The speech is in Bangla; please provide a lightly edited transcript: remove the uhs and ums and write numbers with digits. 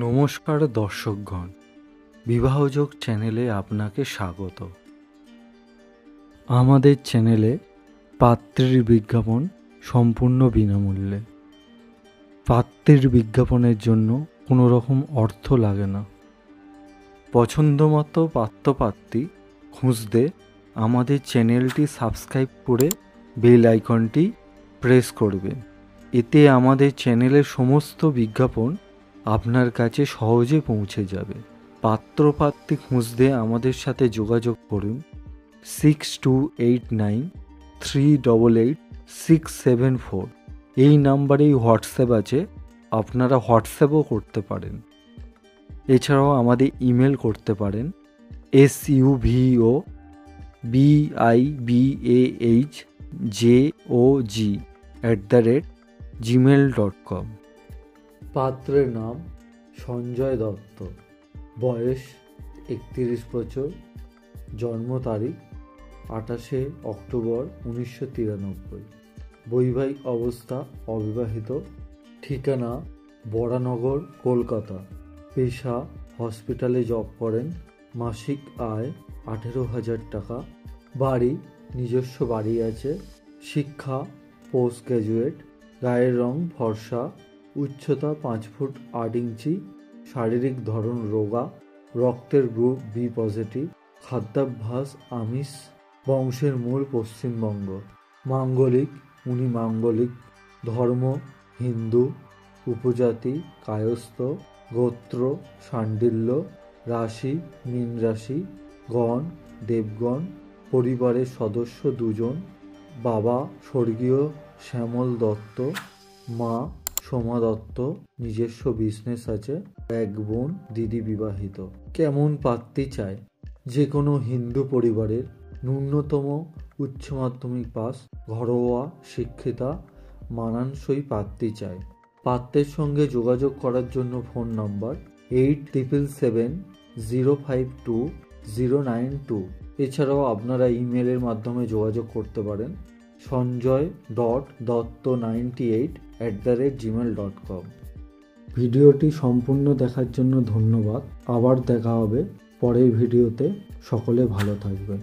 নমস্কার দর্শকগণ, বিবাহযোগ চ্যানেলে আপনাকে স্বাগত। আমাদের চ্যানেলে পাত্রের বিজ্ঞাপন সম্পূর্ণ বিনামূল্যে। পাত্রের বিজ্ঞাপনের জন্য কোনো রকম অর্থ লাগে না। পছন্দমতো পাত্রপাত্রী খুঁজতে আমাদের চ্যানেলটি সাবস্ক্রাইব করে বেল আইকনটি প্রেস করবেন। এতে আমাদের চ্যানেলের সমস্ত বিজ্ঞাপন আপনার কাছে সহজে পৌঁছে যাবে। পাত্রপাত্রী খুঁজতে আমাদের সাথে যোগাযোগ করুন 6289388674। এই নাম্বারেই হোয়াটসঅ্যাপ আছে, আপনারা হোয়াটসঅ্যাপও করতে পারেন। এছাড়াও আমাদের ইমেল করতে পারেন SUVOBIBAHJOG@gmail.com। পাত্রের নাম সঞ্জয় দত্ত, বয়স 31 বছর, জন্ম তারিখ 28 অক্টোবর 1993, বৈবাহিক অবস্থা অবিবাহিত, ঠিকানা বরানগর, কলকাতা, পেশা হসপিটালে জব করেন, মাসিক আয় 18,000 টাকা, বাড়ি নিজস্ব বাড়ি আছে, শিক্ষা পোস্ট গ্র্যাজুয়েট, গায়ের রং ফর্সা, উচ্চতা 5 ফুট 8 ইঞ্চি, শারীরিক ধরন রোগা, রক্তের গ্রুপ বি পজিটিভ, খাদ্যাভ্যাস আমিষ, বংশের মূল পশ্চিমবঙ্গ, মাঙ্গলিক উনি মাঙ্গলিক, ধর্ম হিন্দু, উপজাতি কায়স্থ, গোত্র শাণ্ডিল্য, রাশি মীন রাশি, গণ দেবগণ, পরিবারের সদস্য 2 জন, বাবা স্বর্গীয় শ্যামল দত্ত, মা সোমা দত্ত, নিজস্ব বিজনেস আছে, 1 বোন, দিদি বিবাহিত। কেমন পাত্রী চায়? যে কোনো হিন্দু পরিবারের, ন্যূনতম উচ্চ মাধ্যমিক পাস, ঘরোয়া শিক্ষিতা, মানানসই পাত্রী চায়। পাত্রের সঙ্গে যোগাযোগ করার জন্য ফোন নাম্বার 8777052092। এছাড়াও আপনারা ইমেলের মাধ্যমে যোগাযোগ করতে পারেন sanjoy.dotto98@gmail.com। ভিডিওটি সম্পূর্ণ দেখার জন্য ধন্যবাদ। আবার দেখা হবে পরের ভিডিওতে। সকলে ভালো থাকবেন।